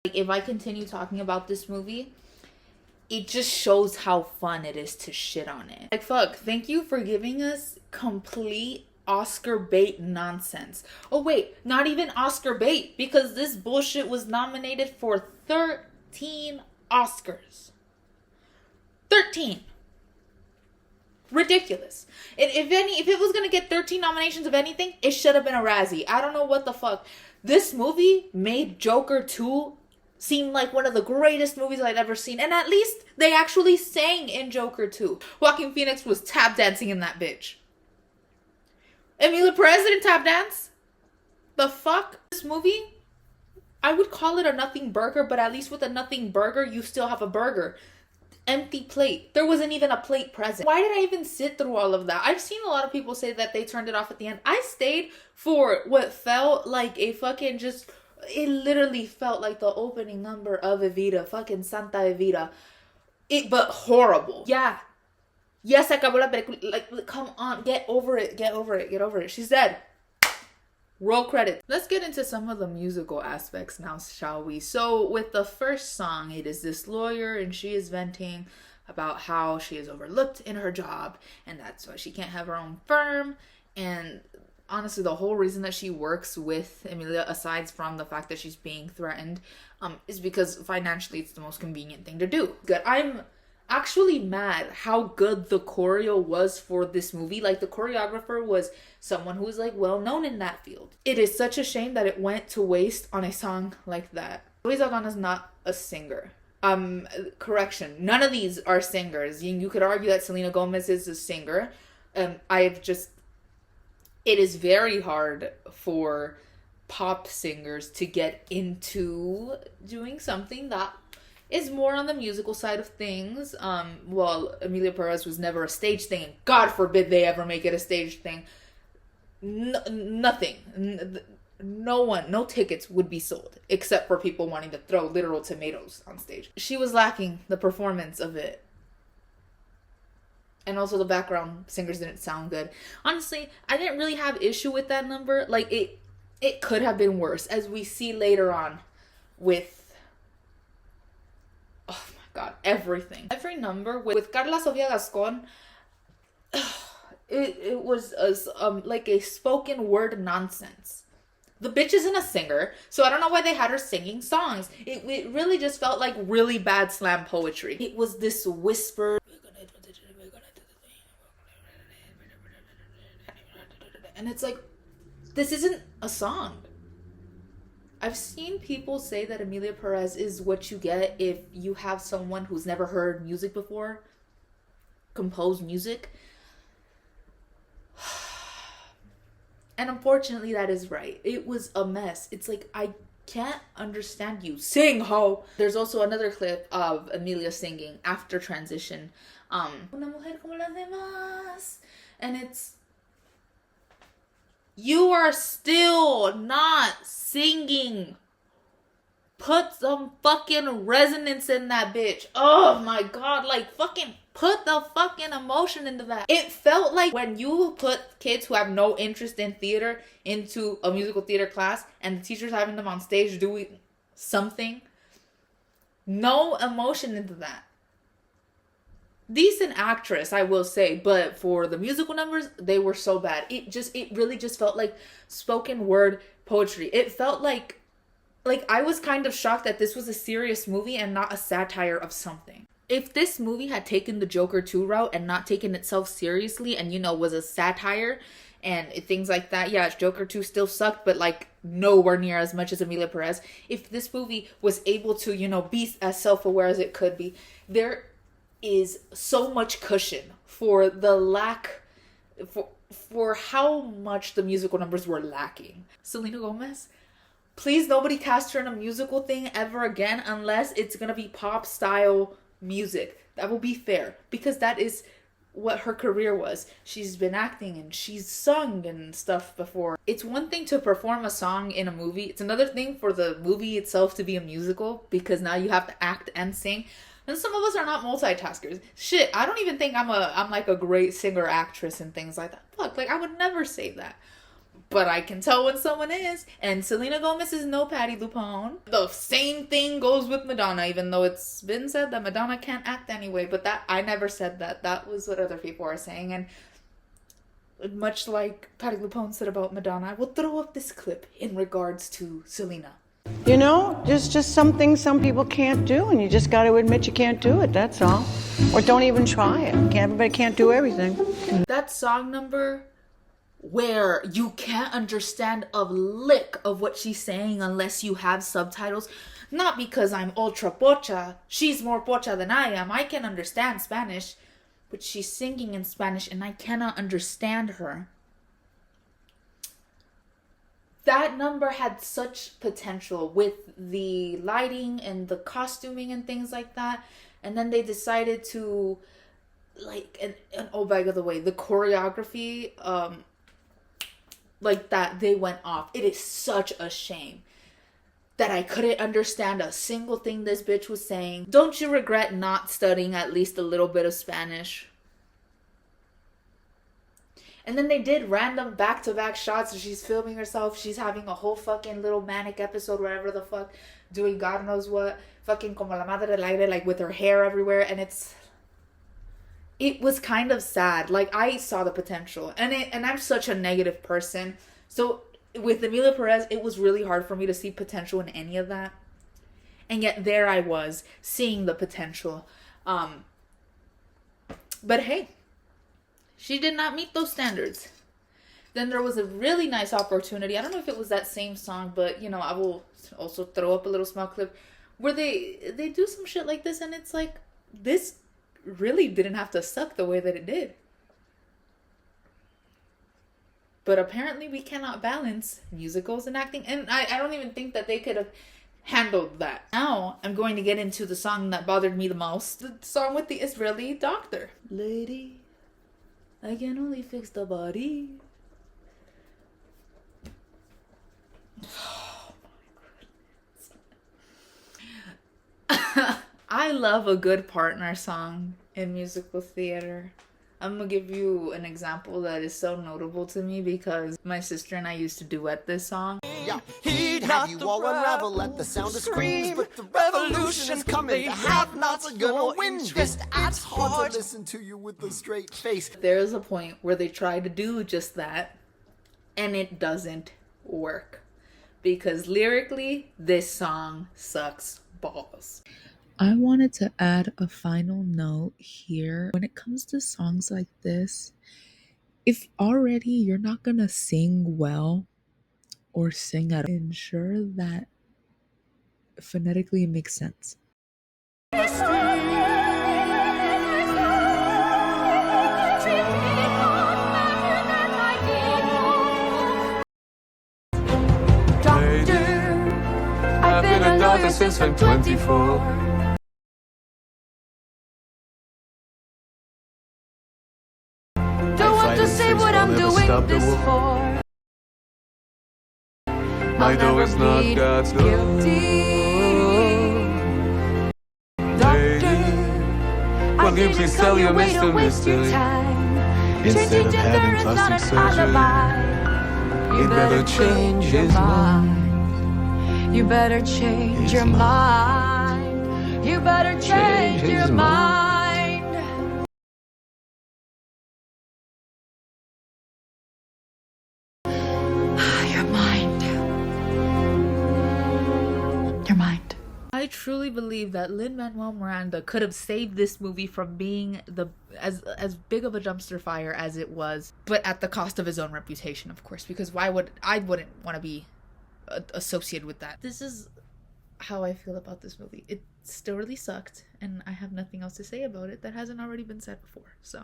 Like, if I continue talking about this movie, it just shows how fun it is to shit on it. Like, fuck, thank you for giving us complete Oscar bait nonsense. Oh wait, not even Oscar bait, because this bullshit was nominated for 13 Oscars. 13. Ridiculous. And if it was gonna get 13 nominations of anything, it should have been a Razzie. I don't know what the fuck. This movie made Joker 2 seem like one of the greatest movies I'd ever seen. And at least they actually sang in Joker 2. Joaquin Phoenix was tap dancing in that bitch. Emilia Perez didn't tap dance. The fuck? This movie, I would call it a nothing burger, but at least with a nothing burger, you still have a burger. Empty plate. There wasn't even a plate present. Why did I even sit through all of that? I've seen a lot of people say that they turned it off at the end. I stayed for what felt like a fucking just... It literally felt like the opening number of Evita. Fucking Santa Evita. But horrible. Yeah. Yes, acabó la película. Like, come on. Get over it. Get over it. Get over it. She's dead. Roll credits. Let's get into some of the musical aspects now, shall we? So with the first song, it is this lawyer and she is venting about how she is overlooked in her job and that's why she can't have her own firm. And honestly, the whole reason that she works with Emilia, aside from the fact that she's being threatened, is because financially it's the most convenient thing to do. Good. I'm actually mad how good the choreo was for this movie. Like, the choreographer was someone who was like well known in that field. It is such a shame that it went to waste on a song like that. Luis Aldana's not a singer. Correction, none of these are singers. You could argue that Selena Gomez is a singer. It is very hard for pop singers to get into doing something that is more on the musical side of things. Well, Emilia Perez was never a stage thing, and God forbid they ever make it a stage thing. Nothing. No tickets would be sold, except for people wanting to throw literal tomatoes on stage. She was lacking the performance of it. And also the background singers didn't sound good. Honestly, I didn't really have issue with that number. Like, it could have been worse, as we see later on with... Oh my god, everything. Every number with Carla Sofia Gascon, it was like a spoken word nonsense. The bitch isn't a singer, so I don't know why they had her singing songs. It really just felt like really bad slam poetry. It was this whisper. And it's like, this isn't a song. I've seen people say that Emilia Perez is what you get if you have someone who's never heard music before compose music. And unfortunately, that is right. It was a mess. It's like, I can't understand you. Sing, ho! There's also another clip of Emilia singing after transition. Una mujer como las demás. And it's... You are still not singing. Put some fucking resonance in that bitch. Oh my god, like, fucking put the fucking emotion into that. It felt like when you put kids who have no interest in theater into a musical theater class and the teacher's having them on stage doing something. No emotion into that. Decent actress, I will say, but for the musical numbers, they were so bad. It really just felt like spoken word poetry. It felt like I was kind of shocked that this was a serious movie and not a satire of something. If this movie had taken the Joker 2 route and not taken itself seriously and, was a satire and things like that, yeah, Joker 2 still sucked, but like nowhere near as much as Emilia Perez. If this movie was able to, be as self-aware as it could be, there is so much cushion for the lack, for how much the musical numbers were lacking. Selena Gomez, please nobody cast her in a musical thing ever again unless it's gonna be pop style music. That will be fair, because that is what her career was. She's been acting and she's sung and stuff before. It's one thing to perform a song in a movie. It's another thing for the movie itself to be a musical, because now you have to act and sing. And some of us are not multitaskers. Shit, I don't even think I'm like a great singer, actress, and things like that. Fuck, like I would never say that. but I can tell when someone is. And Selena Gomez is no Patti LuPone. The same thing goes with Madonna, even though it's been said that Madonna can't act anyway. But that, I never said that. That was what other people are saying. And much like Patti LuPone said about Madonna, I will throw up this clip in regards to Selena. You know, there's just some things some people can't do, and you just got to admit you can't do it, that's all. Or don't even try it. Everybody can't do everything. That song number where you can't understand a lick of what she's saying unless you have subtitles. Not because I'm ultra pocha. She's more pocha than I am. I can understand Spanish. But she's singing in Spanish and I cannot understand her. That number had such potential with the lighting and the costuming and things like that. And then they decided to, like, and oh, by the way, the choreography, like that, they went off. It is such a shame that I couldn't understand a single thing this bitch was saying. Don't you regret not studying at least a little bit of Spanish? And then they did random back-to-back shots. So she's filming herself. She's having a whole fucking little manic episode, wherever the fuck, doing God knows what. Fucking como la madre del aire, like with her hair everywhere. And it was kind of sad. Like, I saw the potential. And I'm such a negative person. So with Emilia Perez, it was really hard for me to see potential in any of that. And yet there I was, seeing the potential. But hey, she did not meet those standards. Then there was a really nice opportunity. I don't know if it was that same song, but, you know, I will also throw up a little small clip where they do some shit like this, and it's like, this really didn't have to suck the way that it did. But apparently we cannot balance musicals and acting, and I don't even think that they could have handled that. Now I'm going to get into the song that bothered me the most, the song with the Israeli doctor. Lady, I can only fix the body. Oh my goodness. I love a good partner song in musical theater. I'm gonna give you an example that is so notable to me because my sister and I used to duet this song. Yeah, he'd have you all unravel at the sound of screams, but the revolution's coming. The have-nots are gonna win. Just it's hard to listen to you with a straight face. There's a point where they try to do just that, and it doesn't work because lyrically, this song sucks balls. I wanted to add a final note here. When it comes to songs like this, if already you're not gonna sing well or sing at all, ensure that phonetically it makes sense. I've been a doctor since I'm 24. Say what I'm doing this for. My door is not God's door. Doctor, will you please tell your Mr. Mystery? Instead of having plastic surgery, you better change his mind. You better change your mind. You better change your mind. I truly believe that Lin-Manuel Miranda could have saved this movie from being as big of a dumpster fire as it was, but at the cost of his own reputation, of course, because I wouldn't want to be associated with that. This is how I feel about this movie. It still really sucked, and I have nothing else to say about it that hasn't already been said before, so